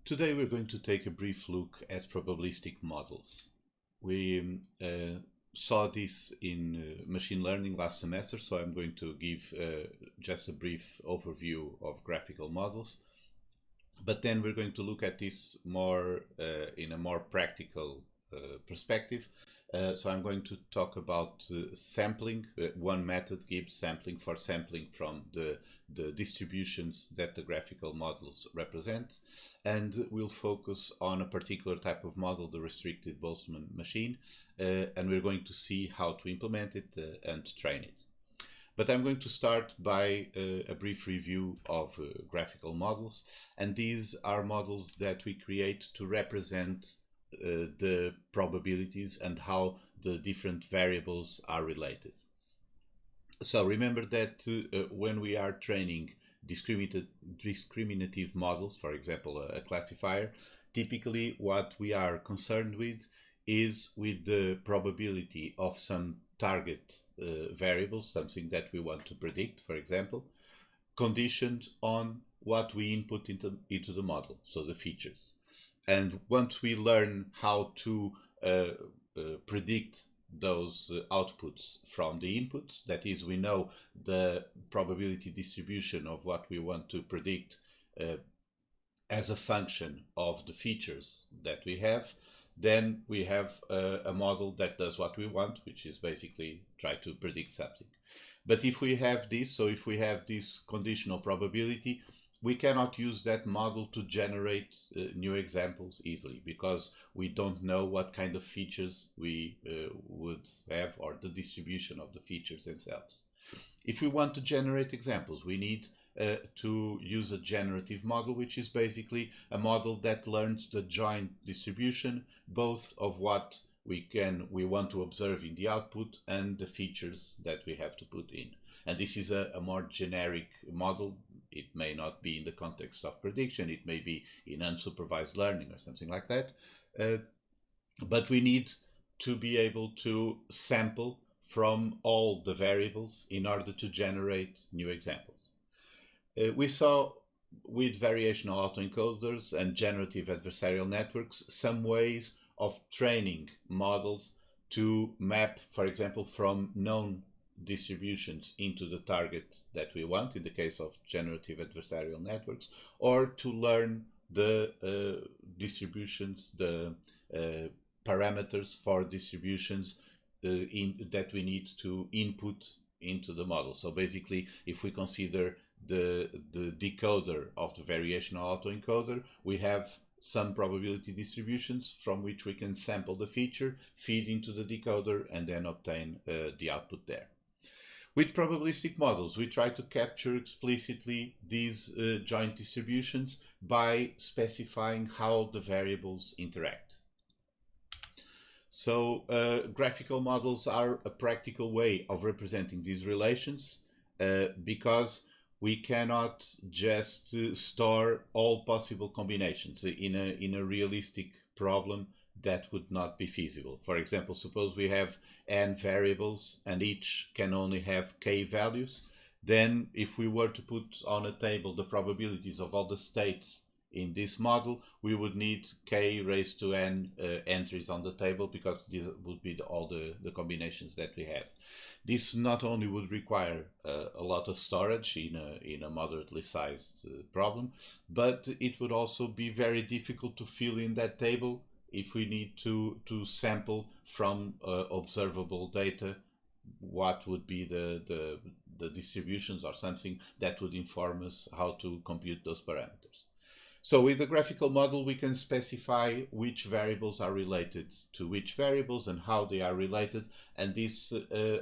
Today we're going to take a brief look at probabilistic models. We saw this in machine learning last semester, so I'm going to give just a brief overview of graphical models. But then we're going to look at this more in a more practical perspective. So I'm going to talk about sampling, one method, Gibbs sampling, for sampling from the distributions that the graphical models represent, and we'll focus on a particular type of model, the restricted Boltzmann machine, and we're going to see how to implement it and train it. But I'm going to start by a brief review of graphical models, and these are models that we create to represent the probabilities and how the different variables are related. So remember that when we are training discriminative models, for example, a classifier, typically what we are concerned with is with the probability of some target variables, something that we want to predict, for example, conditioned on what we input into the model, so the features. And once we learn how to predict those outputs from the inputs, that is, we know the probability distribution of what we want to predict as a function of the features that we have, then we have a model that does what we want, which is basically try to predict something. But if we have this, so if we have this conditional probability, we cannot use that model to generate new examples easily, because we don't know what kind of features we would have, or the distribution of the features themselves. If we want to generate examples, we need to use a generative model, which is basically a model that learns the joint distribution, both of what we want to observe in the output and the features that we have to put in. And this is a more generic model. It may not be in the context of prediction, it may be in unsupervised learning or something like that. But we need to be able to sample from all the variables in order to generate new examples. We saw with variational autoencoders and generative adversarial networks some ways of training models to map, for example, from known distributions into the target that we want, in the case of generative adversarial networks, or to learn the distributions, the parameters for distributions that we need to input into the model. So basically, if we consider the decoder of the variational autoencoder, we have some probability distributions from which we can sample the feature, feed into the decoder, and then obtain the output there. With probabilistic models, we try to capture explicitly these joint distributions by specifying how the variables interact. So graphical models are a practical way of representing these relations because we cannot just store all possible combinations in a realistic problem. That would not be feasible. For example, suppose we have n variables and each can only have k values. Then if we were to put on a table the probabilities of all the states in this model, we would need k raised to n entries on the table, because these would be all the combinations that we have. This not only would require a lot of storage in a moderately sized problem, but it would also be very difficult to fill in that table if we need to sample from observable data what would be the distributions or something that would inform us how to compute those parameters. So with the graphical model, we can specify which variables are related to which variables and how they are related, and this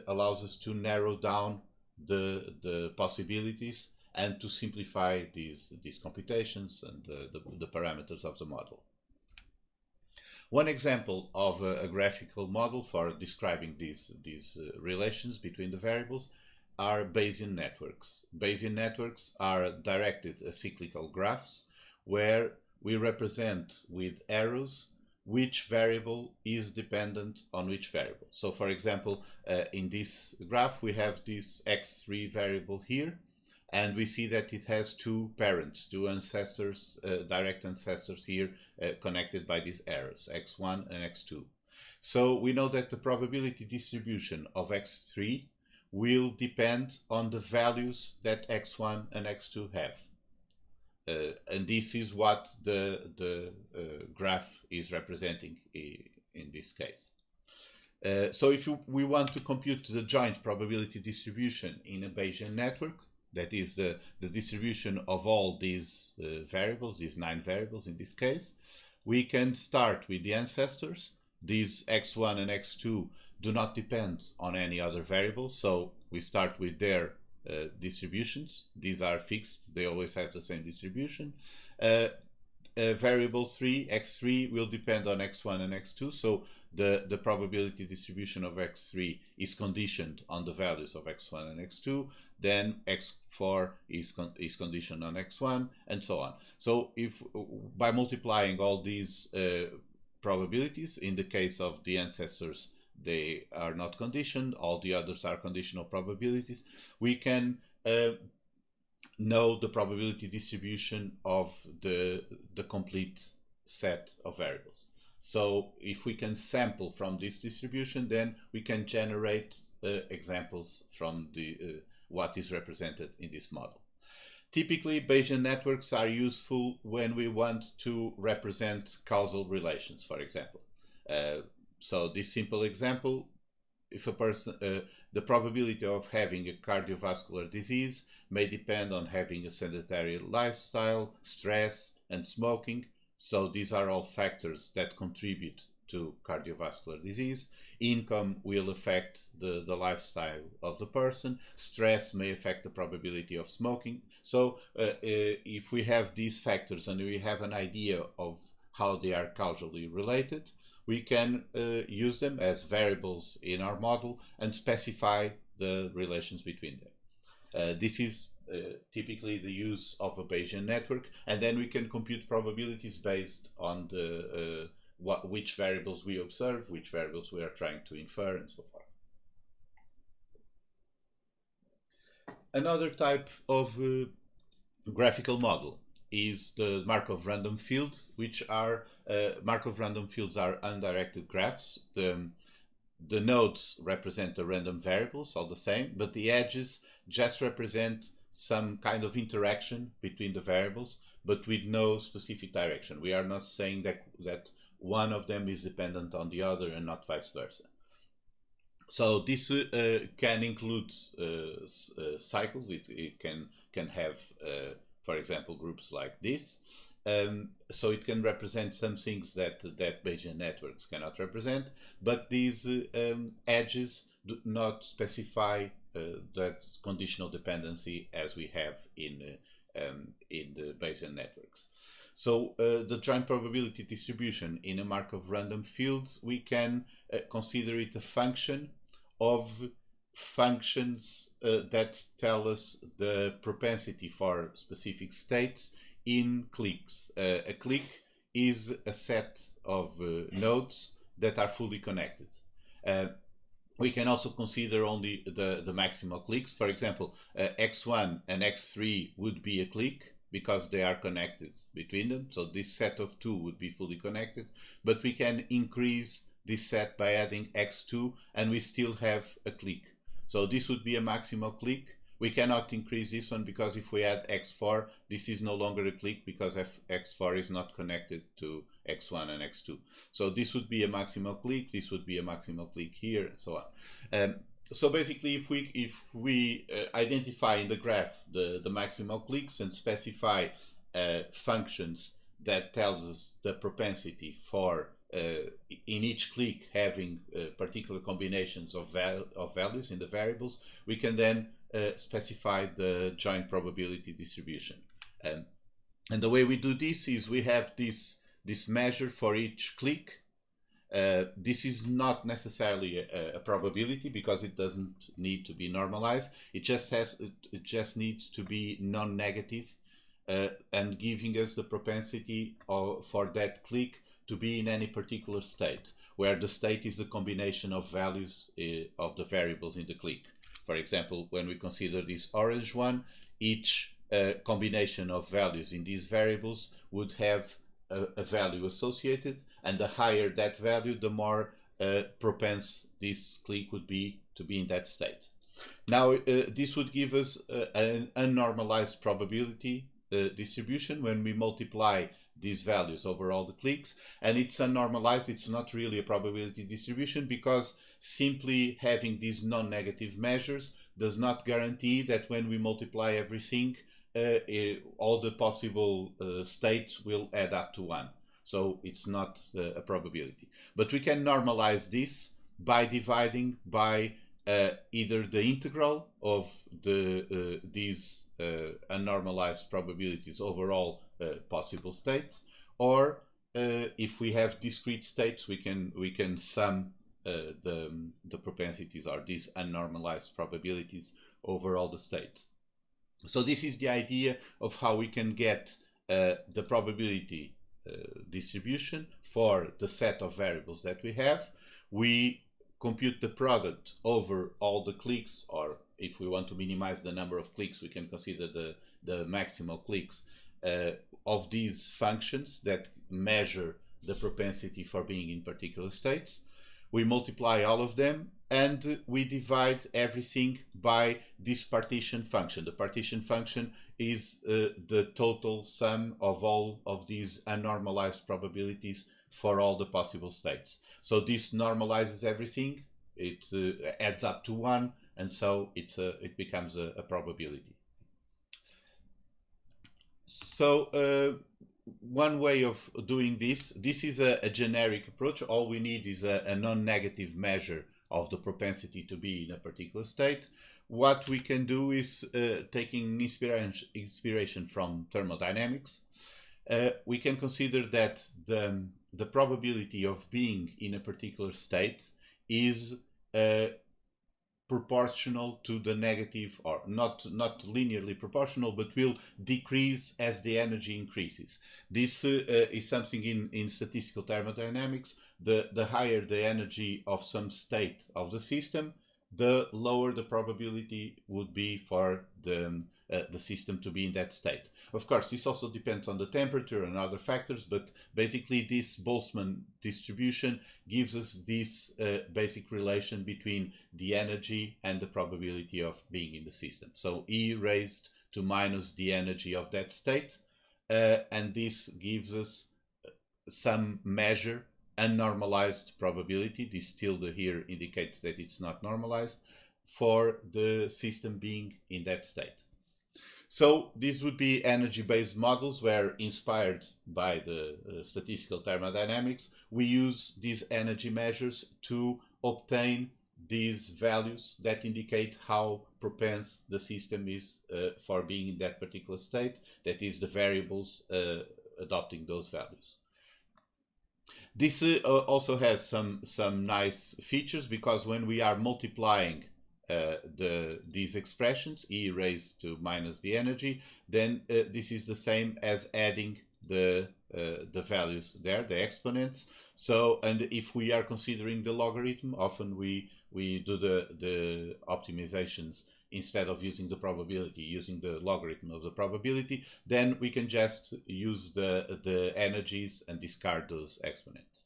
allows us to narrow down the possibilities and to simplify these computations and the parameters of the model. One example of a graphical model for describing these relations between the variables are Bayesian networks. Bayesian networks are directed acyclical graphs where we represent with arrows which variable is dependent on which variable. So for example, in this graph we have this x3 variable here, and we see that it has two parents, two ancestors, direct ancestors here connected by these arrows, x1 and x2. So we know that the probability distribution of x3 will depend on the values that x1 and x2 have. And this is what the graph is representing in this case. So if we want to compute the joint probability distribution in a Bayesian network, that is the distribution of all these variables, these 9 variables in this case, we can start with the ancestors. These x1 and x2 do not depend on any other variable, so we start with their distributions. These are fixed, they always have the same distribution. Variable 3, x3, will depend on x1 and x2, so the probability distribution of x3 is conditioned on the values of x1 and x2, then x4 is conditioned on x1, and so on. So if by multiplying all these probabilities, in the case of the ancestors they are not conditioned, all the others are conditional probabilities, we can know the probability distribution of the complete set of variables. So if we can sample from this distribution, then we can generate examples from the what is represented in this model. Typically, Bayesian networks are useful when we want to represent causal relations, for example. So this simple example, if a person, the probability of having a cardiovascular disease may depend on having a sedentary lifestyle, stress, and smoking. So these are all factors that contribute to cardiovascular disease. Income will affect the lifestyle of the person. Stress may affect the probability of smoking. So if we have these factors and we have an idea of how they are causally related, we can use them as variables in our model and specify the relations between them. This is typically the use of a Bayesian network, and then we can compute probabilities based on the which variables we observe, which variables we are trying to infer, and so forth. Another type of graphical model is the Markov random fields, which are Markov random fields are undirected graphs. The nodes represent the random variables, all the same, but the edges just represent some kind of interaction between the variables, but with no specific direction. We are not saying that one of them is dependent on the other and not vice versa. So this can include cycles. It can have, for example, groups like this. So it can represent some things that Bayesian networks cannot represent, but these edges do not specify that conditional dependency as we have in the Bayesian networks. So the joint probability distribution in a Markov random field, we can consider it a function of functions that tell us the propensity for specific states in cliques. A clique is a set of nodes that are fully connected. We can also consider only the maximal cliques. For example, x1 and x3 would be a clique because they are connected between them. So this set of 2 would be fully connected, but we can increase this set by adding x2 and we still have a clique. So this would be a maximal clique. We cannot increase this one because if we add x4, this is no longer a clique because x4 is not connected to x1 and x2. So this would be a maximal clique, this would be a maximal clique here, and so on. So basically, if we identify in the graph the maximal cliques and specify functions that tells us the propensity for in each clique having particular combinations of values in the variables, we can then specify the joint probability distribution. And the way we do this is we have this measure for each clique. This is not necessarily a probability because it doesn't need to be normalized. It just needs to be non-negative and giving us the propensity for that clique to be in any particular state, where the state is the combination of values of the variables in the clique. For example, when we consider this orange one, each combination of values in these variables would have a value associated, and the higher that value, the more propense this clique would be to be in that state. Now, this would give us an unnormalized probability distribution when we multiply these values over all the cliques, and it's unnormalized. It's not really a probability distribution because simply having these non-negative measures does not guarantee that when we multiply everything, all the possible states will add up to 1. So it's not a probability. But we can normalize this by dividing by either the integral of these unnormalized probabilities over all possible states, or if we have discrete states, we can sum the propensities or these unnormalized probabilities over all the states. So this is the idea of how we can get the probability distribution for the set of variables that we have. We compute the product over all the cliques, or if we want to minimize the number of cliques, we can consider the maximal cliques of these functions that measure the propensity for being in particular states. We multiply all of them and we divide everything by this partition function. The partition function is the total sum of all of these unnormalized probabilities for all the possible states. So this normalizes everything, it adds up to 1, and so it becomes a probability. So one way of doing this is a generic approach. All we need is a non-negative measure of the propensity to be in a particular state. What we can do is, taking inspiration from thermodynamics, we can consider that the probability of being in a particular state is proportional to the negative, or not linearly proportional, but will decrease as the energy increases. This is something in statistical thermodynamics. The higher the energy of some state of the system, the lower the probability would be for the system to be in that state. Of course, this also depends on the temperature and other factors, but basically this Boltzmann distribution gives us this basic relation between the energy and the probability of being in the system. So E raised to minus the energy of that state, and this gives us some measure, unnormalized probability. This tilde here indicates that it's not normalized, for the system being in that state. So these would be energy-based models where, inspired by the statistical thermodynamics, we use these energy measures to obtain these values that indicate how propense the system is for being in that particular state, that is, the variables adopting those values. This also has some nice features, because when we are multiplying these expressions, E raised to minus the energy, then this is the same as adding the values there, the exponents. So, and if we are considering the logarithm, often we do the optimizations instead of using the probability, using the logarithm of the probability, then we can just use the energies and discard those exponents.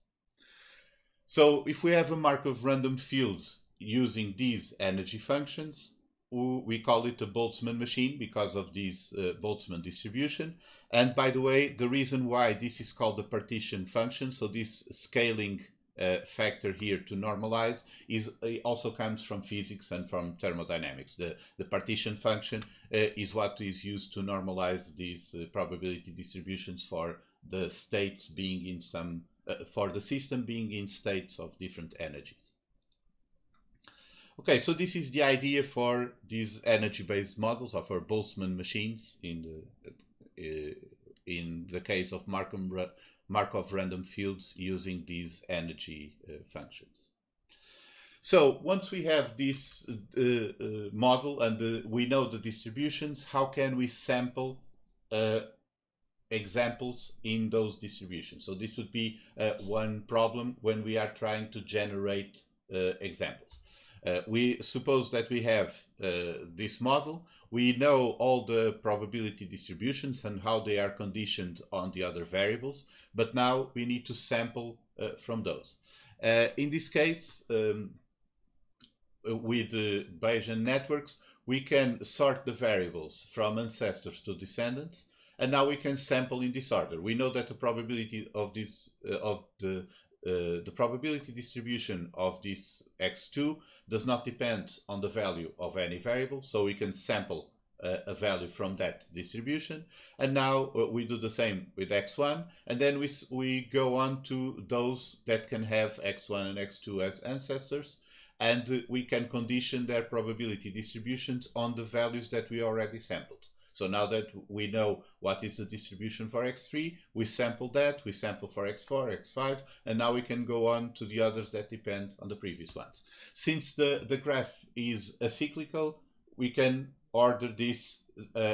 So if we have a Markov random field using these energy functions, we call it a Boltzmann machine because of this Boltzmann distribution. And by the way, the reason why this is called the partition function, so this scaling factor here to normalize, also comes from physics and from thermodynamics. The partition function is what is used to normalize these probability distributions for the states being in some, for the system being in states of different energies. Okay, so this is the idea for these energy-based models, or for Boltzmann machines in the case of Markov random fields using these energy functions. So once we have this model and we know the distributions, how can we sample examples in those distributions? So this would be one problem when we are trying to generate examples. We suppose that we have this model. we know all the probability distributions and how they are conditioned on the other variables, but now we need to sample from those. In this case, with Bayesian networks, we can sort the variables from ancestors to descendants, and now we can sample in this order. We know that the probability of this the probability distribution of this x2 does not depend on the value of any variable, so we can sample a value from that distribution. And now we do the same with x1, and then we go on to those that can have x1 and x2 as ancestors, and we can condition their probability distributions on the values that we already sampled. So now that we know what is the distribution for x3, we sample that, we sample for x4, x5, and now we can go on to the others that depend on the previous ones. Since the graph is acyclical, we can order this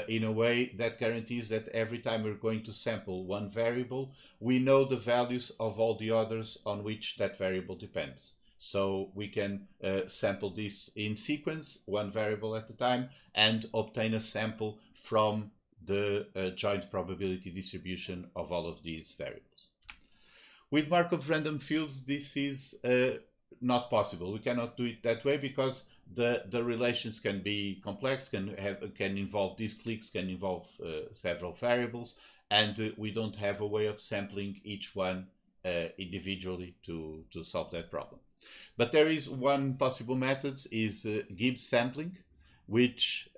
in a way that guarantees that every time we're going to sample one variable, we know the values of all the others on which that variable depends. So we can sample this in sequence, one variable at a time, and obtain a sample from the joint probability distribution of all of these variables. With Markov random fields, this is not possible. We cannot do it that way because the relations can be complex, can involve these cliques, can involve several variables, and we don't have a way of sampling each one individually to solve that problem. But there is one possible method, is Gibbs sampling, which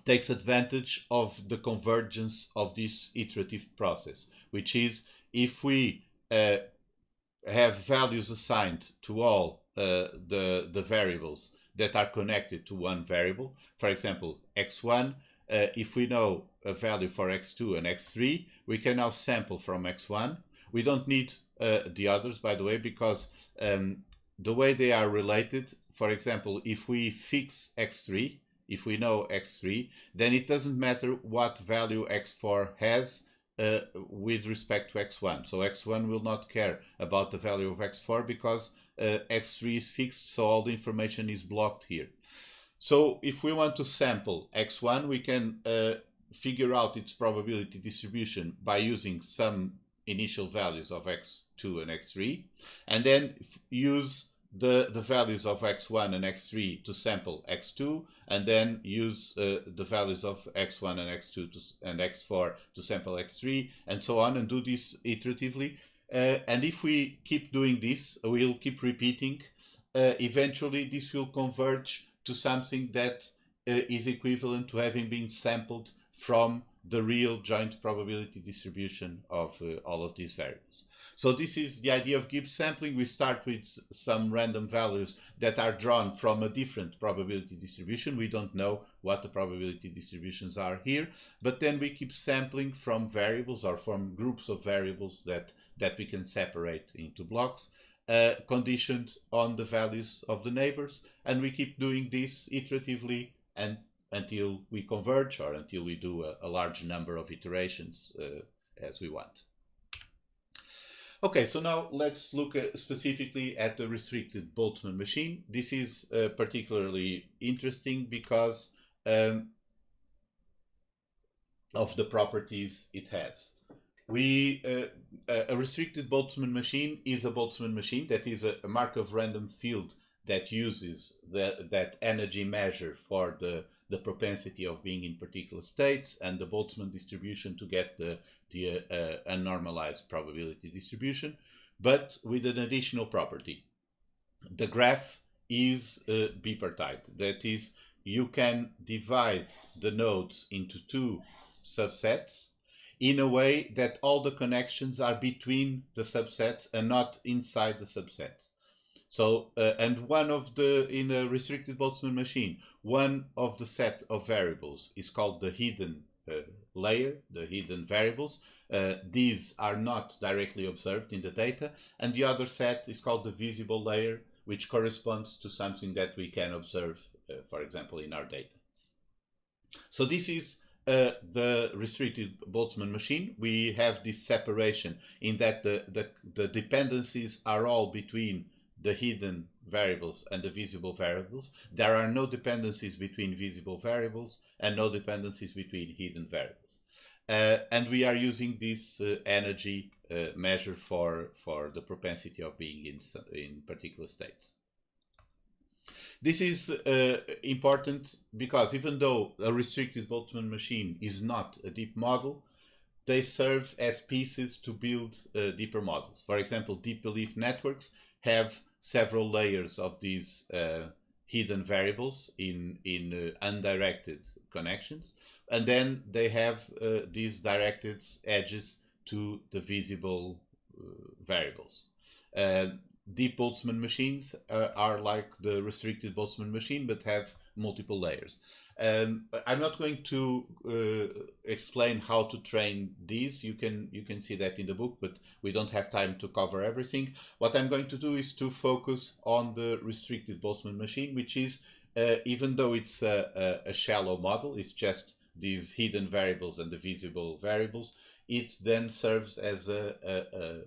takes advantage of the convergence of this iterative process, which is if we have values assigned to all the variables that are connected to one variable. For example, x1, if we know a value for x2 and x3, we can now sample from x1. We don't need the others, by the way, because the way they are related, for example, if we fix x3, if we know x3, then it doesn't matter what value x4 has with respect to x1. So x1 will not care about the value of x4 because x3 is fixed, so all the information is blocked here. So if we want to sample x1, we can figure out its probability distribution by using some initial values of x2 and x3, and then use the values of x1 and x3 to sample x2, and then use the values of x1 and x2 and x4 to sample x3, and so on, and do this iteratively. And if we keep doing this, we'll keep repeating. Eventually, this will converge to something that is equivalent to having been sampled from the real joint probability distribution of all of these variables. So this is the idea of Gibbs sampling. We start with some random values that are drawn from a different probability distribution. We don't know what the probability distributions are here, but then we keep sampling from variables or from groups of variables that we can separate into blocks, conditioned on the values of the neighbors, and we keep doing this iteratively and until we converge, or until we do a large number of iterations as we want. Okay, so now let's look specifically at the restricted Boltzmann machine. This is particularly interesting because of the properties it has. A restricted Boltzmann machine is a Boltzmann machine that is a Markov random field that uses that energy measure for the propensity of being in particular states and the Boltzmann distribution to get the unnormalized probability distribution, but with an additional property. The graph is bipartite. That is, you can divide the nodes into two subsets in a way that all the connections are between the subsets and not inside the subsets. So, and in a restricted Boltzmann machine, one of the set of variables is called the hidden layer, the hidden variables. These are not directly observed in the data, and the other set is called the visible layer, which corresponds to something that we can observe, for example, in our data. So this is the restricted Boltzmann machine. We have this separation in that the dependencies are all between the hidden variables and the visible variables. There are no dependencies between visible variables and no dependencies between hidden variables. And we are using this energy measure for the propensity of being in particular states. This is important because even though a restricted Boltzmann machine is not a deep model, they serve as pieces to build deeper models. For example, deep belief networks have several layers of these hidden variables in undirected connections, and then they have these directed edges to the visible variables. Deep Boltzmann machines are like the restricted Boltzmann machine, but have multiple layers. I'm not going to explain how to train these. You can see that in the book, but we don't have time to cover everything. What I'm going to do is to focus on the restricted Boltzmann machine, which is, even though it's a shallow model, it's just these hidden variables and the visible variables, it then serves as a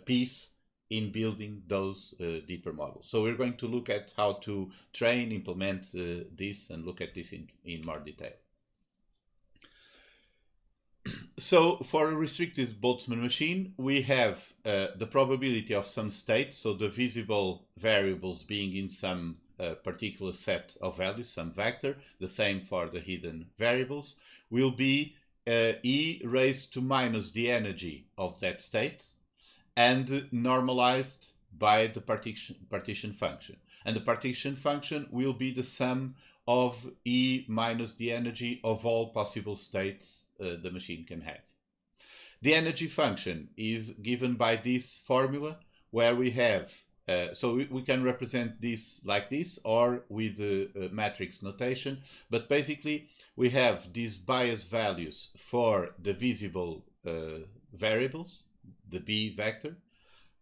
piece in building those deeper models. So we're going to look at how to train, implement this, and look at this in more detail. So for a restricted Boltzmann machine, we have the probability of some state, so the visible variables being in some particular set of values, some vector, the same for the hidden variables, will be e raised to minus the energy of that state, and normalized by the partition function. And the partition function will be the sum of E minus the energy of all possible states the machine can have. The energy function is given by this formula, where we have, so we can represent this like this or with the matrix notation, but basically we have these bias values for the visible variables, the B vector,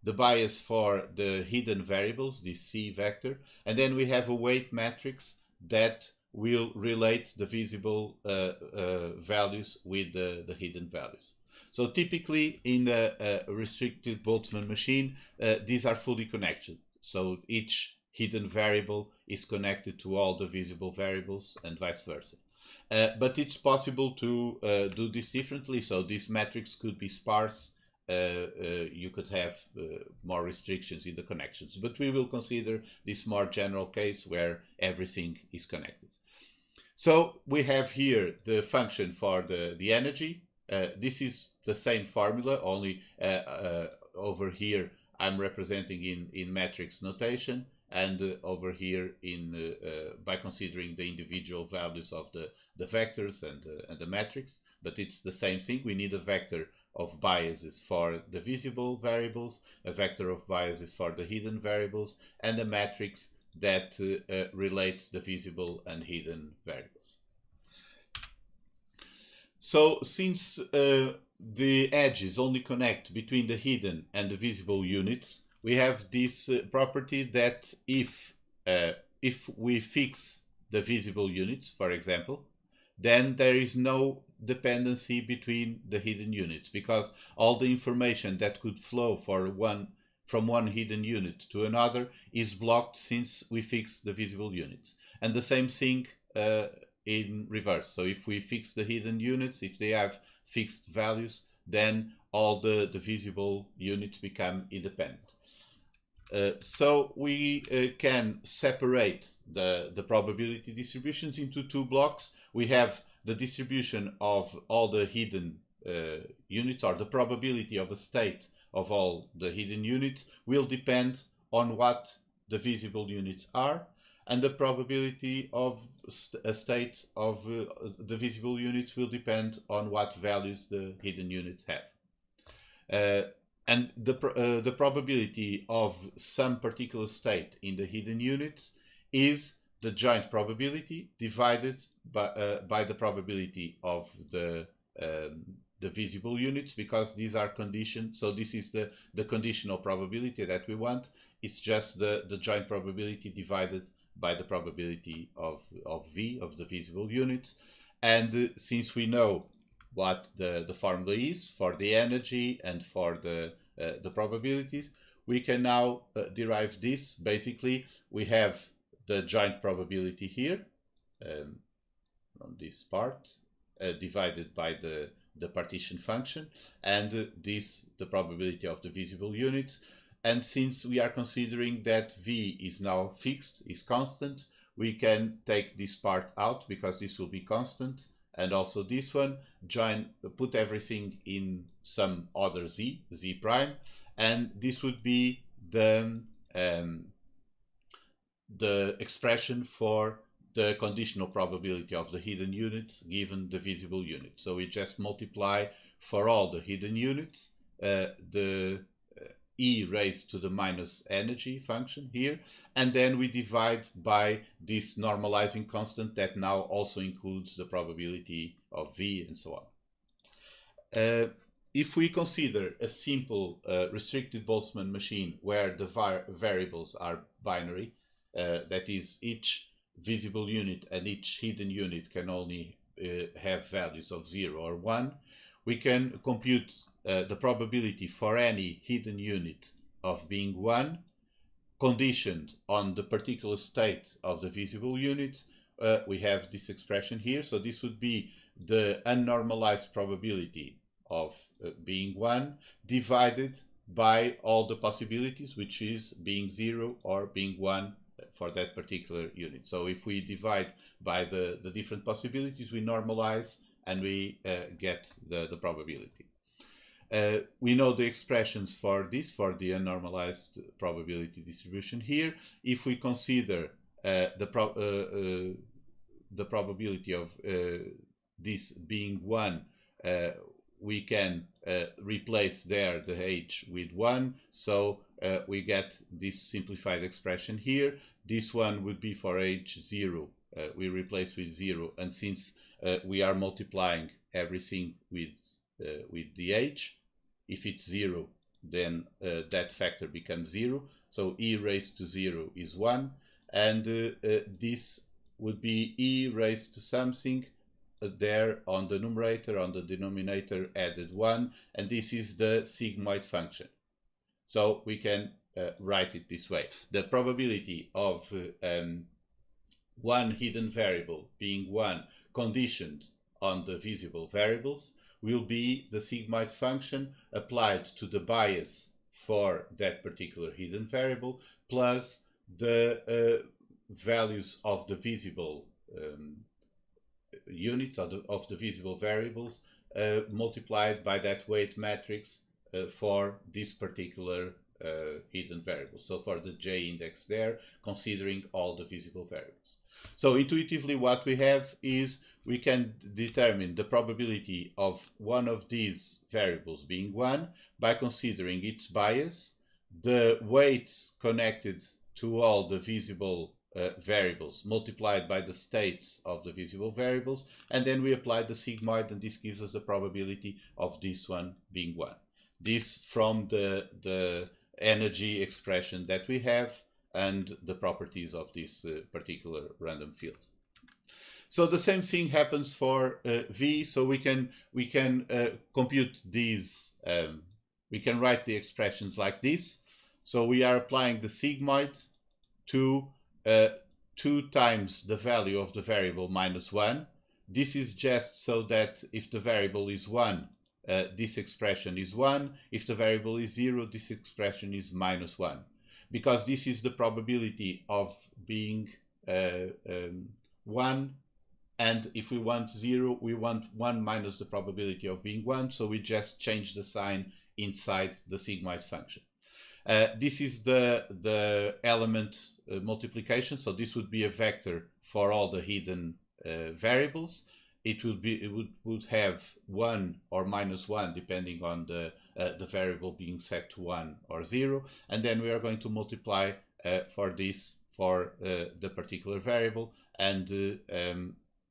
the bias for the hidden variables, the C vector, and then we have a weight matrix that will relate the visible values with the hidden values. So typically in a restricted Boltzmann machine, these are fully connected. So each hidden variable is connected to all the visible variables and vice versa. But it's possible to do this differently. So this matrix could be sparse. You could have more restrictions in the connections, but we will consider this more general case where everything is connected. So we have here the function for the energy. This is the same formula, only over here I'm representing in matrix notation, and over here by considering the individual values of the vectors and the matrix. But it's the same thing. We need a vector of biases for the visible variables, a vector of biases for the hidden variables, and a matrix that relates the visible and hidden variables. So since the edges only connect between the hidden and the visible units, we have this property that if we fix the visible units, for example, then there is no dependency between the hidden units, because all the information that could flow from one hidden unit to another is blocked since we fix the visible units. And the same thing in reverse. So if we fix the hidden units, if they have fixed values, then all the visible units become independent. So we can separate the probability distributions into two blocks. We have the distribution of all the hidden units, or the probability of a state of all the hidden units will depend on what the visible units are, and the probability of a state of the visible units will depend on what values the hidden units have. And the probability of some particular state in the hidden units is the joint probability divided by the probability of the visible units, because these are conditioned. So this is the conditional probability that we want. It's just the joint probability divided by the probability of V, of the visible units. And since we know what the formula is for the energy and for the probabilities, we can now derive this. Basically, we have the joint probability here from this part divided by the partition function, and this the probability of the visible units. And since we are considering that v is now fixed, is constant, we can take this part out because this will be constant, and also this one, put everything in some other z prime, and this would be the expression for the conditional probability of the hidden units given the visible unit. So we just multiply for all the hidden units the e raised to the minus energy function here, and then we divide by this normalizing constant that now also includes the probability of v and so on. If we consider a simple restricted Boltzmann machine where the variables are binary, that is, each visible unit and each hidden unit can only have values of 0 or 1, we can compute the probability for any hidden unit of being 1 conditioned on the particular state of the visible unit. We have this expression here, so this would be the unnormalized probability of being 1 divided by all the possibilities, which is being 0 or being 1 for that particular unit. So if we divide by the different possibilities, we normalize and we get the probability. We know the expressions for this, for the unnormalized probability distribution here. If we consider the probability of this being 1, we can replace there the h with 1, so we get this simplified expression here. This one would be for h 0, we replace with 0, and since we are multiplying everything with the h, if it's 0, then that factor becomes 0, so e raised to 0 is 1, and this would be e raised to something there on the numerator, on the denominator added 1, and this is the sigmoid function. So we can write it this way. The probability of one hidden variable being 1 conditioned on the visible variables will be the sigmoid function applied to the bias for that particular hidden variable plus the values of the visible units of the visible variables multiplied by that weight matrix for this particular hidden variable. So for the j index there, considering all the visible variables. So intuitively what we have is we can determine the probability of one of these variables being 1 by considering its bias, the weights connected to all the visible variables multiplied by the states of the visible variables, and then we apply the sigmoid, and this gives us the probability of this one being 1. This from the energy expression that we have and the properties of this particular random field. So the same thing happens for v. So we can compute these. We can write the expressions like this. So we are applying the sigmoid to 2 times the value of the variable minus 1. This is just so that if the variable is 1, this expression is 1. If the variable is 0, this expression is minus 1. Because this is the probability of being 1. And if we want 0, we want 1 minus the probability of being 1. So we just change the sign inside the sigmoid function. This is the element multiplication. So this would be a vector for all the hidden variables. It would have 1 or minus 1 depending on the variable being set to 1 or 0. And then we are going to multiply for this for the particular variable, and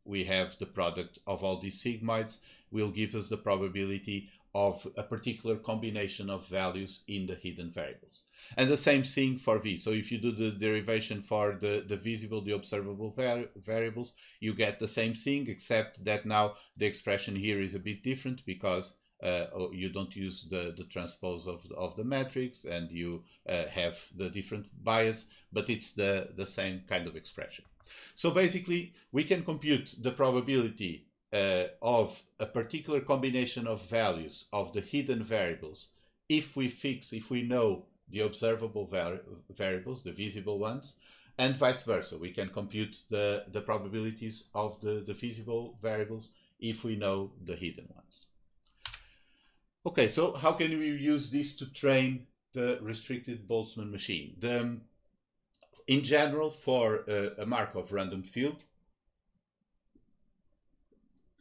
we have the product of all these sigmoids will give us the probability of a particular combination of values in the hidden variables. And the same thing for v. So if you do the derivation for the visible, the observable variables, you get the same thing, except that now the expression here is a bit different because you don't use the transpose of the matrix, and you have the different bias, but it's the same kind of expression. So basically, we can compute the probability of a particular combination of values of the hidden variables if we know the observable variables, the visible ones, and vice versa. We can compute the probabilities of the visible variables if we know the hidden ones. Okay, so how can we use this to train the restricted Boltzmann machine? In general, for a Markov random field,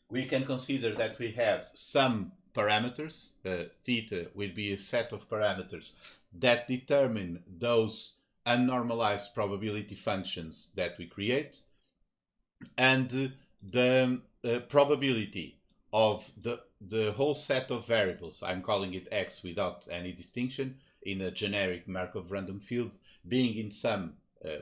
we can consider that we have some parameters. Theta will be a set of parameters that determine those unnormalized probability functions that we create, and the probability of the whole set of variables, I'm calling it X without any distinction, in a generic Markov random field, being in some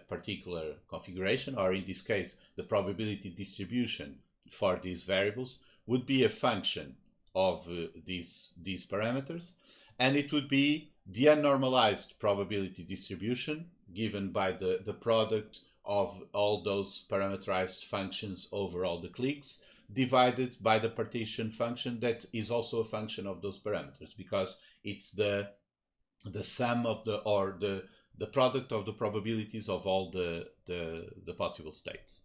particular configuration, or in this case, the probability distribution for these variables would be a function of these parameters, and it would be the unnormalized probability distribution given by the product of all those parameterized functions over all the cliques, divided by the partition function that is also a function of those parameters, because it's the sum of the product of the probabilities of all the possible states.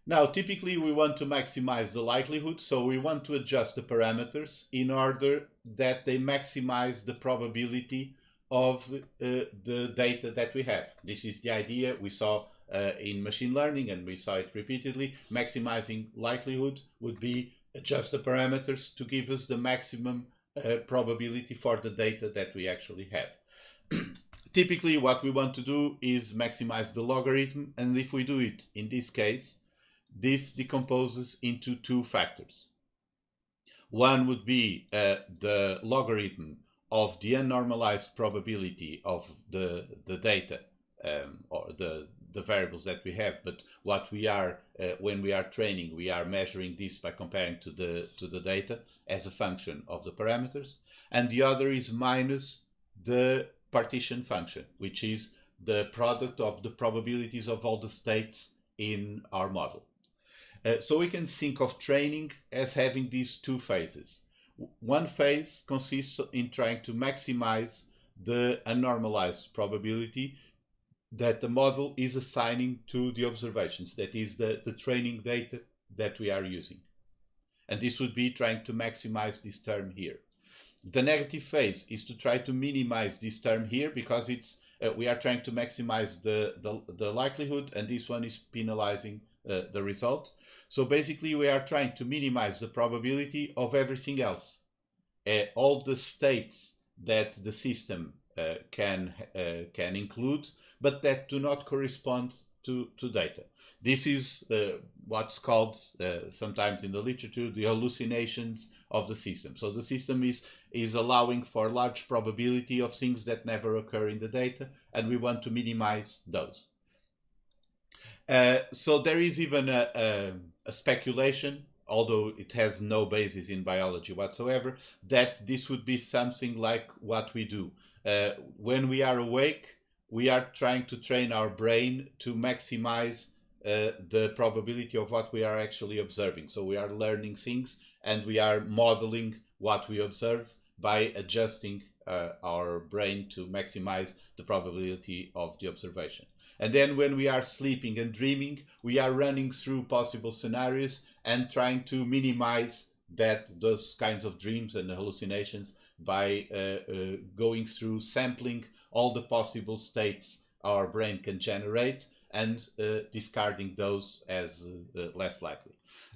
Now, typically we want to maximize the likelihood, so we want to adjust the parameters in order that they maximize the probability of the data that we have. This is the idea we saw in machine learning, and we saw it repeatedly. Maximizing likelihood would be adjust the parameters to give us the maximum probability for the data that we actually have. Typically, what we want to do is maximize the logarithm, and if we do it in this case, this decomposes into two factors. One would be the logarithm of the unnormalized probability of the data or the variables that we have, but what we are when we are training, we are measuring this by comparing to the data as a function of the parameters, and the other is minus the partition function, which is the product of the probabilities of all the states in our model. So we can think of training as having these two phases. One phase consists in trying to maximize the unnormalized probability that the model is assigning to the observations, that is the training data that we are using. And this would be trying to maximize this term here. The negative phase is to try to minimize this term here, because it's we are trying to maximize the likelihood, and this one is penalizing the result. So basically we are trying to minimize the probability of everything else, all the states that the system can include, but that do not correspond to data. This is what's called sometimes in the literature the hallucinations of the system. So the system is allowing for large probability of things that never occur in the data, and we want to minimize those. So there is even a speculation, although it has no basis in biology whatsoever, that this would be something like what we do. When we are awake, we are trying to train our brain to maximize the probability of what we are actually observing. So we are learning things, and we are modeling what we observe by adjusting our brain to maximize the probability of the observation. And then when we are sleeping and dreaming, we are running through possible scenarios and trying to minimize those kinds of dreams and hallucinations by going through sampling all the possible states our brain can generate and discarding those as less likely.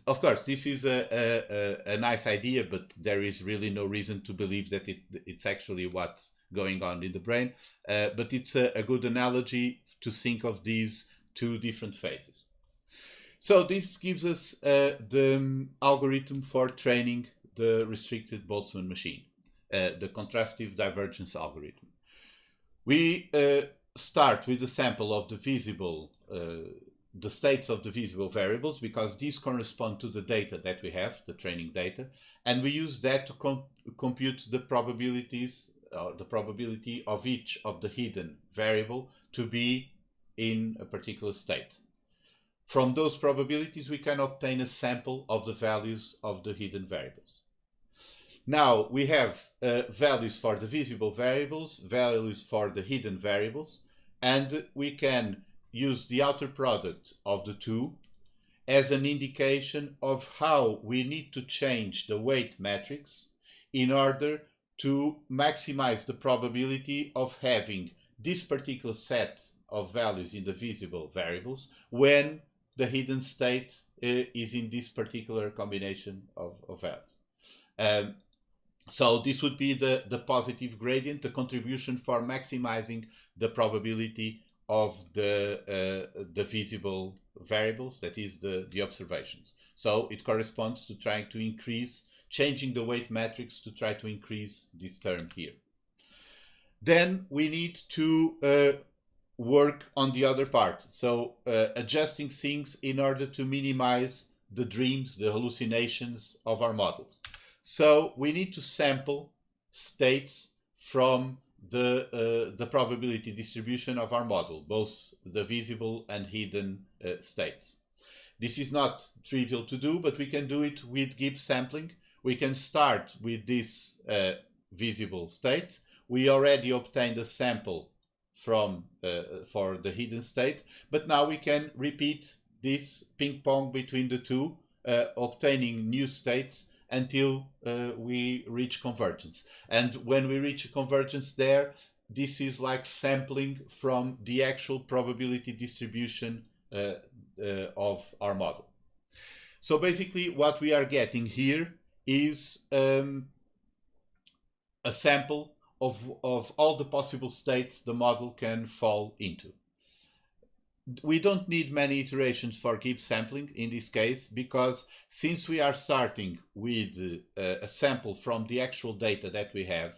Of course, this is a nice idea, but there is really no reason to believe that it's actually what's going on in the brain. But it's a good analogy to think of these two different phases. So this gives us the algorithm for training the restricted Boltzmann machine, the contrastive divergence algorithm. We start with a sample of the visible the states of the visible variables, because these correspond to the data that we have, the training data, and we use that to compute the probabilities, the probability of each of the hidden variable to be in a particular state. From those probabilities, we can obtain a sample of the values of the hidden variables. Now we have values for the visible variables, values for the hidden variables, and we can use the outer product of the two as an indication of how we need to change the weight matrix in order to maximize the probability of having this particular set of values in the visible variables when the hidden state is in this particular combination of values. So this would be the positive gradient, the contribution for maximizing the probability of the visible variables, that is the observations. So it corresponds to trying to increase, changing the weight matrix to try to increase this term here. Then we need to work on the other part. So adjusting things in order to minimize the dreams, the hallucinations of our models. So we need to sample states from the probability distribution of our model, both the visible and hidden states. This is not trivial to do, but we can do it with Gibbs sampling. We can start with this visible state. We already obtained a sample from for the hidden state, but now we can repeat this ping pong between the two, obtaining new states until we reach convergence. And when we reach a convergence there, this is like sampling from the actual probability distribution of our model. So basically what we are getting here is a sample of all the possible states the model can fall into. We don't need many iterations for Gibbs sampling in this case, because since we are starting with a sample from the actual data that we have,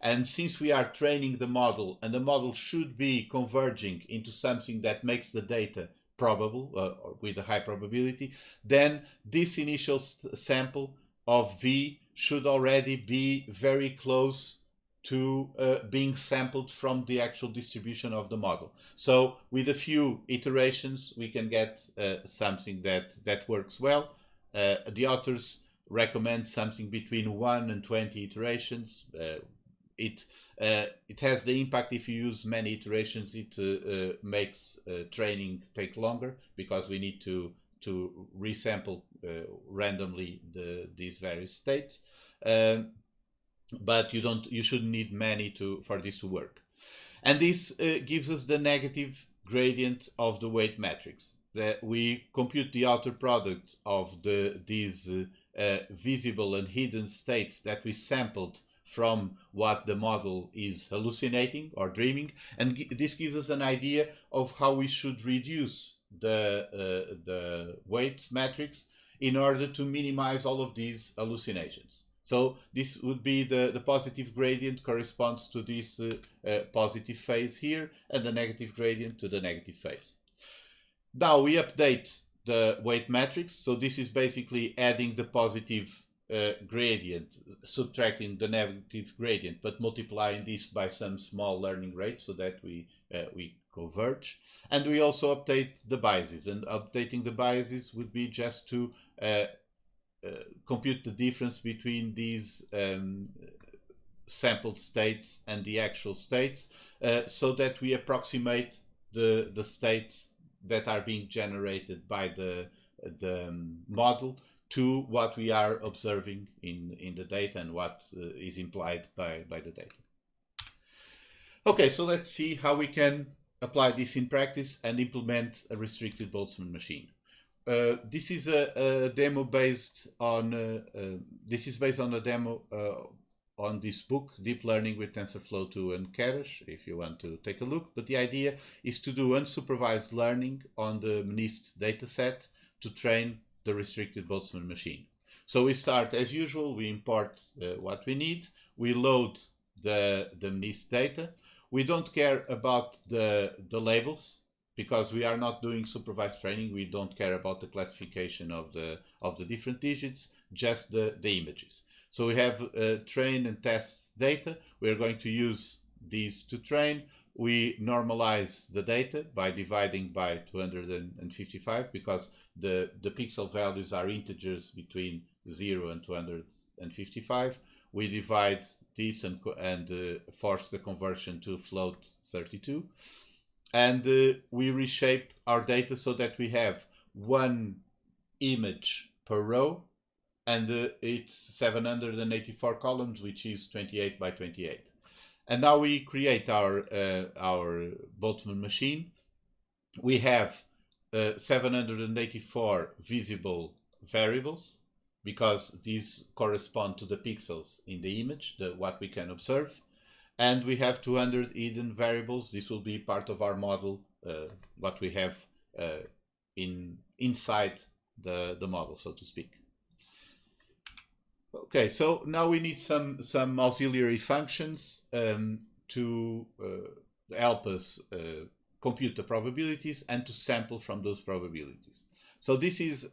and since we are training the model and the model should be converging into something that makes the data probable, with a high probability, then this initial sample of V should already be very close to being sampled from the actual distribution of the model. So with a few iterations, we can get something that works well. The authors recommend something between 1 and 20 iterations. It has the impact if you use many iterations. It makes training take longer, because we need to resample randomly these various states. But you shouldn't need many for this to work. And this gives us the negative gradient of the weight matrix. We compute the outer product of these visible and hidden states that we sampled from what the model is hallucinating or dreaming, and this gives us an idea of how we should reduce the weight matrix in order to minimize all of these hallucinations. So this would be the positive gradient corresponds to this positive phase here, and the negative gradient to the negative phase. Now we update the weight matrix. So this is basically adding the positive gradient, subtracting the negative gradient, but multiplying this by some small learning rate so that we converge. And we also update the biases, and updating the biases would be just to compute the difference between these sampled states and the actual states, so that we approximate the states that are being generated by the model to what we are observing in the data and what is implied by the data. Okay, so let's see how we can apply this in practice and implement a restricted Boltzmann machine. This is a demo based on this is based on a demo on this book, Deep Learning with TensorFlow 2 and Keras, if you want to take a look. But the idea is to do unsupervised learning on the MNIST dataset to train the restricted Boltzmann machine. So we start as usual, we import what we need, we load the MNIST data. We don't care about the labels. because we are not doing supervised training. We don't care about the classification of the different digits, just the images. So we have train and test data. We're going to use these to train. We normalize the data by dividing by 255 because the pixel values are integers between 0 and 255. We divide this and force the conversion to float 32. And we reshape our data so that we have one image per row, and it's 784 columns, which is 28 by 28. And now we create our Boltzmann machine. We have 784 visible variables because these correspond to the pixels in the image, what we can observe. And we have 200 hidden variables. This will be part of our model, what we have inside the model, so to speak. Okay, so now we need some auxiliary functions to help us compute the probabilities and to sample from those probabilities. So this is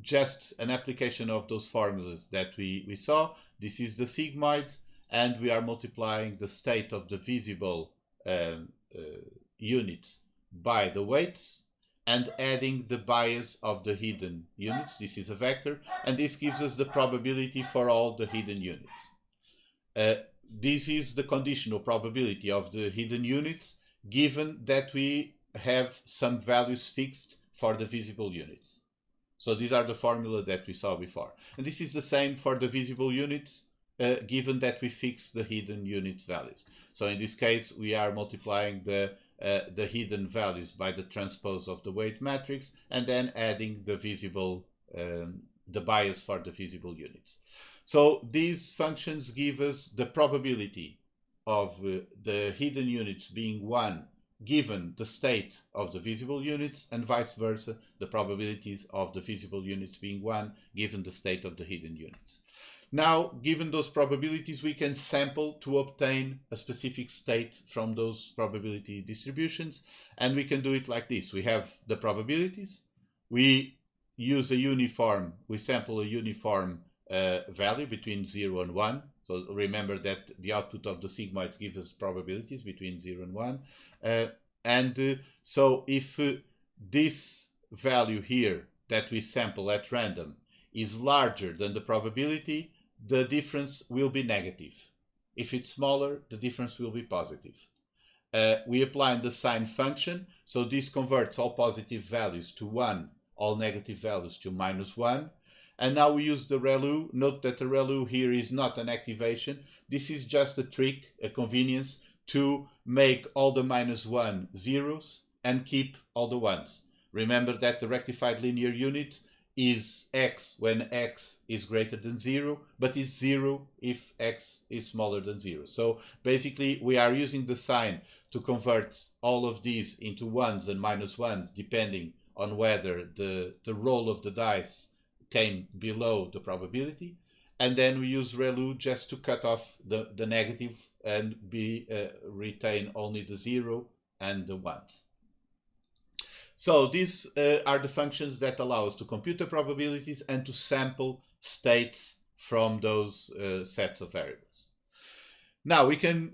just an application of those formulas that we saw. This is the sigmoid, and we are multiplying the state of the visible units by the weights and adding the bias of the hidden units. This is a vector, and this gives us the probability for all the hidden units. This is the conditional probability of the hidden units, given that we have some values fixed for the visible units. So these are the formula that we saw before. And this is the same for the visible units, given that we fix the hidden unit values. So in this case, we are multiplying the hidden values by the transpose of the weight matrix, and then adding the visible, the bias for the visible units. So these functions give us the probability of the hidden units being 1 given the state of the visible units, and vice versa, the probabilities of the visible units being 1 given the state of the hidden units. Now, given those probabilities, we can sample to obtain a specific state from those probability distributions, and we can do it like this. We have the probabilities, we use a uniform, we sample a uniform value between 0 and 1. So remember that the output of the sigmoids gives us probabilities between 0 and 1. So if this value here that we sample at random is larger than the probability, the difference will be negative. If it's smaller, the difference will be positive. We apply the sign function, so this converts all positive values to 1, all negative values to -1. And now we use the ReLU. Note that the ReLU here is not an activation. This is just a trick, a convenience, to make all the -1 zeros and keep all the 1s. Remember that the rectified linear unit is x when x is greater than 0, but is 0 if x is smaller than 0. So basically we are using the sign to convert all of these into 1s and -1s depending on whether the roll of the dice came below the probability, and then we use ReLU just to cut off the negative and retain only the 0 and the 1s. So these are the functions that allow us to compute the probabilities and to sample states from those sets of variables. Now we can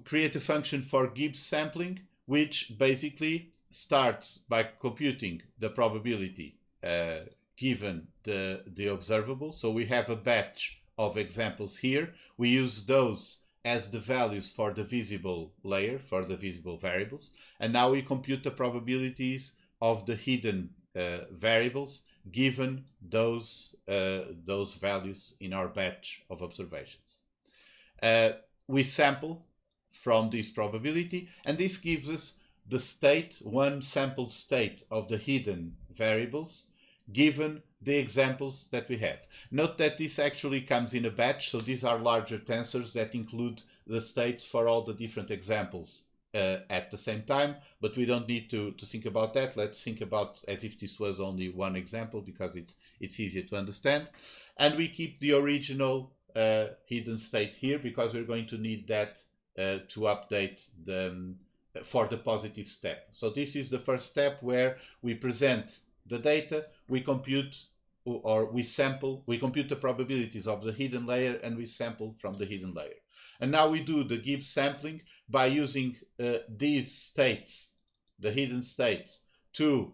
create a function for Gibbs sampling, which basically starts by computing the probability given the observable. So we have a batch of examples here. We use those as the values for the visible layer, for the visible variables. And now we compute the probabilities of the hidden variables given those values in our batch of observations. We sample from this probability, and this gives us the state, one sampled state of the hidden variables given the examples that we have. Note that this actually comes in a batch, so these are larger tensors that include the states for all the different examples at the same time, but we don't need to think about that. Let's think about as if this was only one example because it's easier to understand. And we keep the original hidden state here because we're going to need that to update for the positive step. So this is the first step where we present the data, we compute or we sample, we compute the probabilities of the hidden layer, and we sample from the hidden layer. And now we do the Gibbs sampling by using these states, the hidden states, to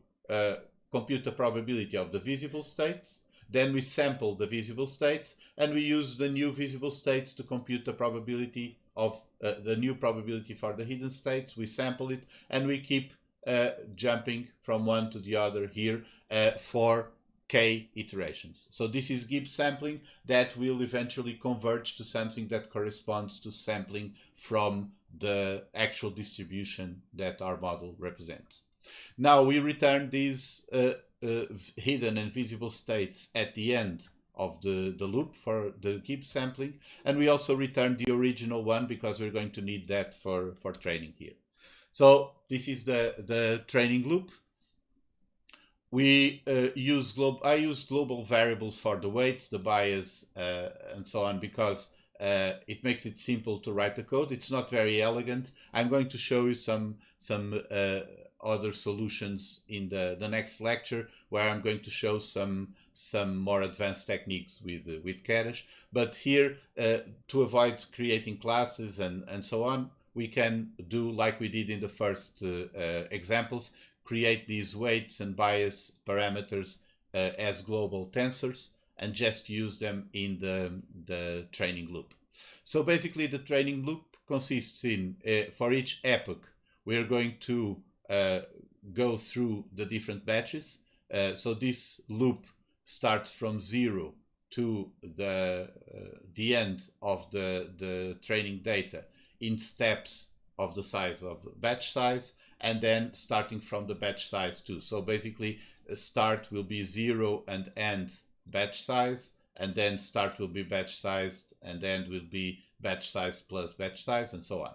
compute the probability of the visible states. Then we sample the visible states, and we use the new visible states to compute the probability of the new probability for the hidden states. We sample it, and we keep jumping from one to the other here for k iterations. So this is Gibbs sampling that will eventually converge to something that corresponds to sampling from the actual distribution that our model represents. Now we return these hidden and visible states at the end of the loop for the Gibbs sampling, and we also return the original one because we're going to need that for training here. So this is the training loop. We I use global variables for the weights, the bias, and so on, because it makes it simple to write the code. It's not very elegant. I'm going to show you some other solutions in the next lecture, where I'm going to show some more advanced techniques with Keras. But here, to avoid creating classes and so on, we can do like we did in the first examples, create these weights and bias parameters as global tensors and just use them in the training loop. So basically the training loop consists in, for each epoch, we're going to go through the different batches. So this loop starts from 0 to the end of the training data in steps of the size of batch size, and then starting from the batch size too. So basically start will be 0 and end batch size, and then start will be batch sized, and end will be batch size plus batch size, and so on.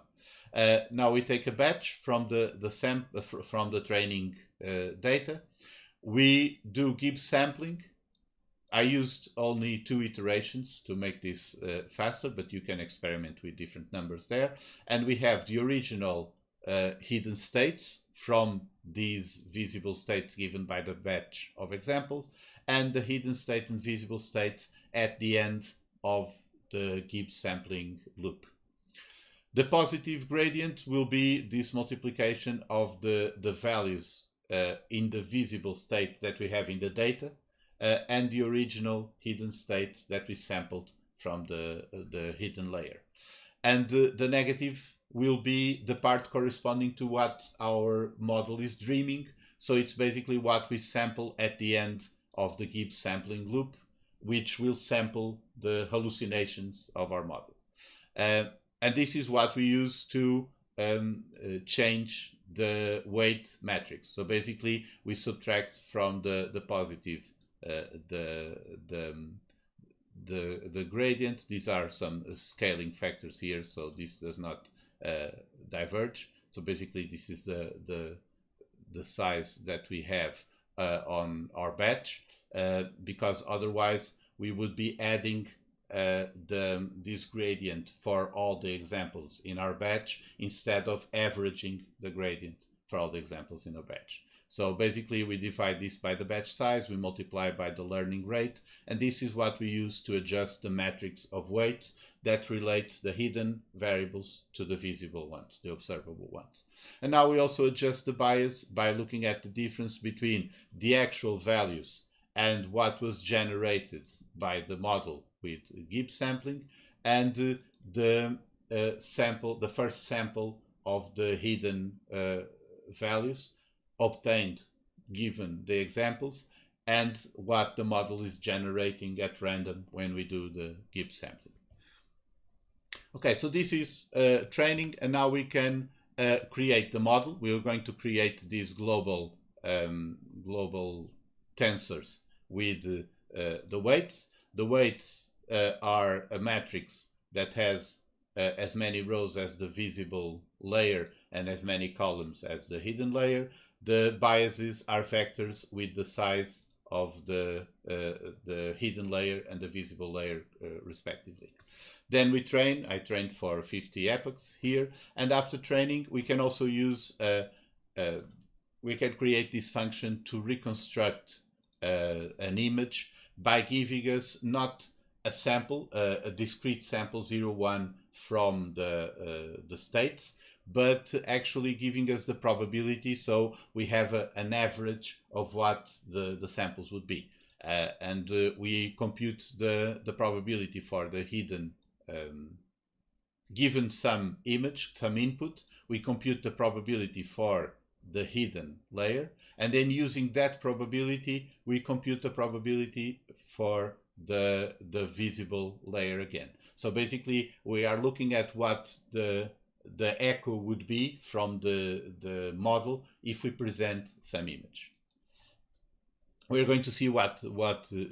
Now we take a batch from the training data. We do Gibbs sampling. I used only 2 iterations to make this faster, but you can experiment with different numbers there. And we have the original hidden states from these visible states given by the batch of examples, and the hidden state and visible states at the end of the Gibbs sampling loop. The positive gradient will be this multiplication of the values in the visible state that we have in the data and the original hidden state that we sampled from the hidden layer. And the negative will be the part corresponding to what our model is dreaming. So it's basically what we sample at the end of the Gibbs sampling loop, which will sample the hallucinations of our model. And this is what we use to change the weight matrix. So basically, we subtract from the positive the gradient. These are some scaling factors here, so this does not diverge. So basically, this is the size that we have on our batch, because otherwise we would be adding this gradient for all the examples in our batch instead of averaging the gradient for all the examples in our batch. So basically we divide this by the batch size, we multiply by the learning rate, and this is what we use to adjust the matrix of weights that relates the hidden variables to the visible ones, the observable ones. And now we also adjust the bias by looking at the difference between the actual values and what was generated by the model with Gibbs sampling, and the first sample of the hidden values obtained given the examples, and what the model is generating at random when we do the Gibbs sampling. Okay, so this is training, and now we can create the model. We are going to create these global tensors with the weights. The weights are a matrix that has as many rows as the visible layer and as many columns as the hidden layer. The biases are vectors with the size of the hidden layer and the visible layer respectively. Then we train. I trained for 50 epochs here, and after training, we can also use we can create this function to reconstruct an image by giving us not a sample, a discrete sample 0, 1 from the states, but actually giving us the probability, so we have an average of what the samples would be. And we compute the probability for the hidden, given some image, some input, we compute the probability for the hidden layer, and then using that probability, we compute the probability for the visible layer again. So basically, we are looking at what the echo would be from the model if we present some image. We're going to see what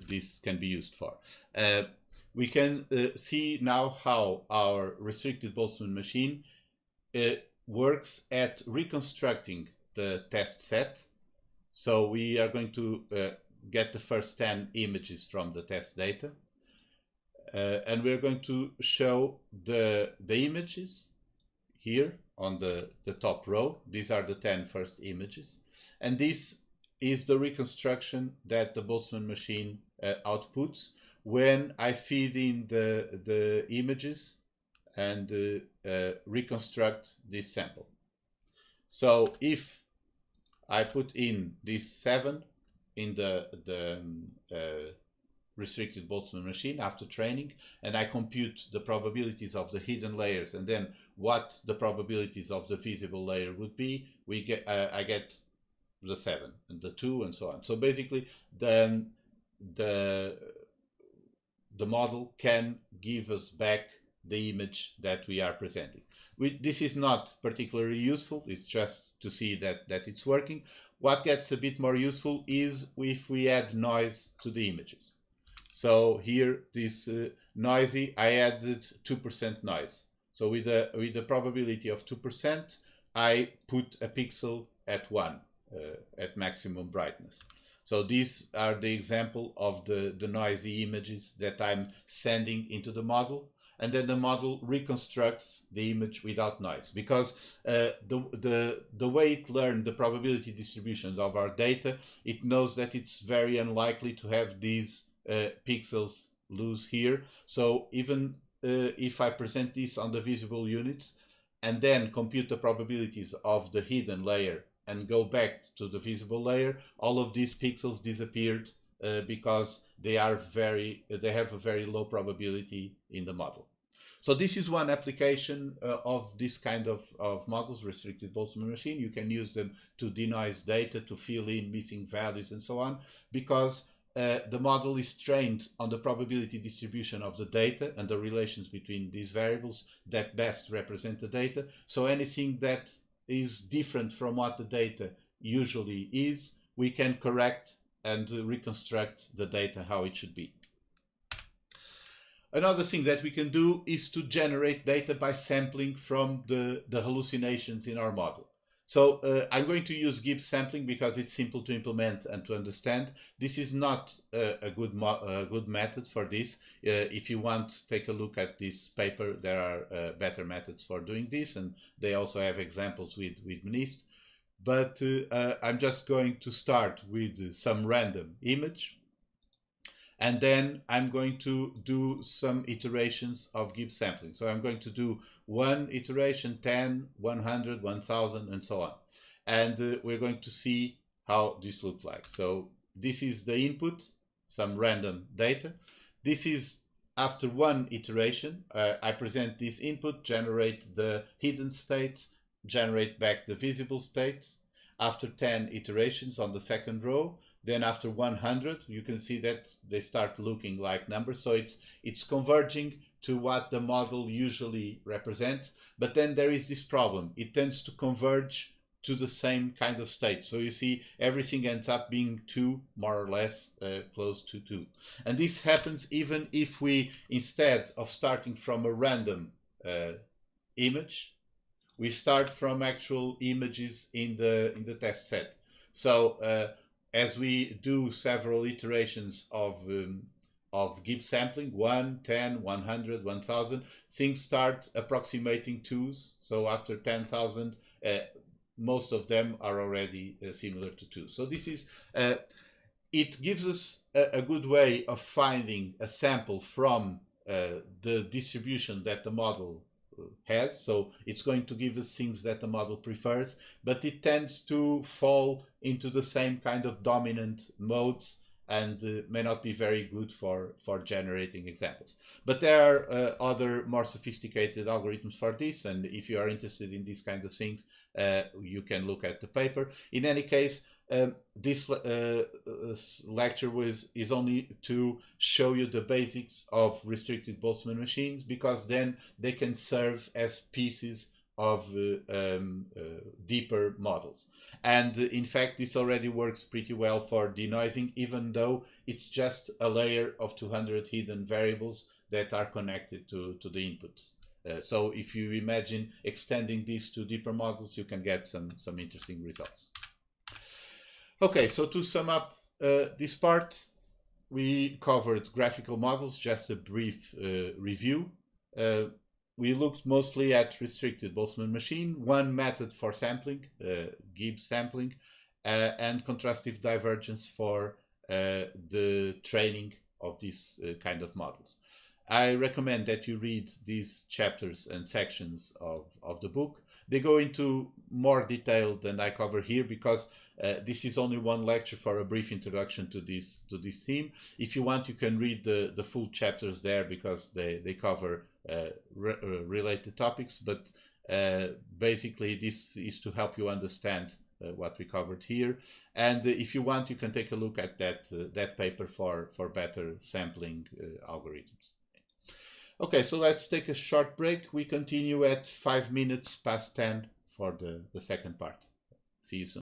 this can be used for. We can see now how our restricted Boltzmann machine works at reconstructing the test set. So we are going to get the first 10 images from the test data. And we're going to show the images here on the top row. These are the 10 first images. And this is the reconstruction that the Boltzmann machine outputs when I feed in the images and reconstruct this sample. So if I put in this 7 in the restricted Boltzmann machine after training, and I compute the probabilities of the hidden layers and then what the probabilities of the visible layer would be, I get the 7 and the 2 and so on. So basically then the model can give us back the image that we are presenting. This is not particularly useful, it's just to see that it's working. What gets a bit more useful is if we add noise to the images. So here, this noisy, I added 2% noise. So with the probability of 2%, I put a pixel at 1 at maximum brightness. So these are the example of the noisy images that I'm sending into the model, and then the model reconstructs the image without noise, because the way it learned the probability distributions of our data, it knows that it's very unlikely to have these pixels loose here. So even if I present this on the visible units and then compute the probabilities of the hidden layer and go back to the visible layer, all of these pixels disappeared because they have a very low probability in the model. So this is one application of this kind of models, restricted Boltzmann machine. You can use them to denoise data, to fill in missing values and so on, because the model is trained on the probability distribution of the data and the relations between these variables that best represent the data. So anything that is different from what the data usually is, we can correct and reconstruct the data how it should be. Another thing that we can do is to generate data by sampling from the hallucinations in our model. So I'm going to use Gibbs sampling because it's simple to implement and to understand. This is not a good method for this. If you want to take a look at this paper, there are better methods for doing this, and they also have examples with MNIST. But I'm just going to start with some random image, and then I'm going to do some iterations of Gibbs sampling. So I'm going to do 1 iteration, 10, 100, 1000, and so on. And we're going to see how this looks like. So this is the input, some random data. This is after 1 iteration. I present this input, generate the hidden states, generate back the visible states. After 10 iterations on the second row, then after 100, you can see that they start looking like numbers. So it's converging to what the model usually represents. But then there is this problem. It tends to converge to the same kind of state. So you see everything ends up being 2, more or less close to 2. And this happens even if we, instead of starting from a random image, we start from actual images in the test set. So as we do several iterations of of Gibbs sampling, 1, 10, 100, 1000, things start approximating 2s. So after 10,000, most of them are already similar to 2. So this is, it gives us a good way of finding a sample from the distribution that the model has. So it's going to give us things that the model prefers, but it tends to fall into the same kind of dominant modes and may not be very good for generating examples. But there are other more sophisticated algorithms for this, and if you are interested in these kinds of things, you can look at the paper. In any case, this lecture is only to show you the basics of restricted Boltzmann machines, because then they can serve as pieces of deeper models. And in fact, this already works pretty well for denoising, even though it's just a layer of 200 hidden variables that are connected to the inputs. So if you imagine extending this to deeper models, you can get some interesting results. Okay, so to sum up this part, we covered graphical models, just a brief review. We looked mostly at restricted Boltzmann machine, one method for sampling, Gibbs sampling, and contrastive divergence for the training of these kind of models. I recommend that you read these chapters and sections of the book. They go into more detail than I cover here, because this is only one lecture for a brief introduction to this theme. If you want, you can read the full chapters there, because they cover related topics. But basically, this is to help you understand what we covered here. And if you want, you can take a look at that paper for better sampling algorithms. Okay, so let's take a short break. We continue at 5 minutes past 10 for the second part. See you soon.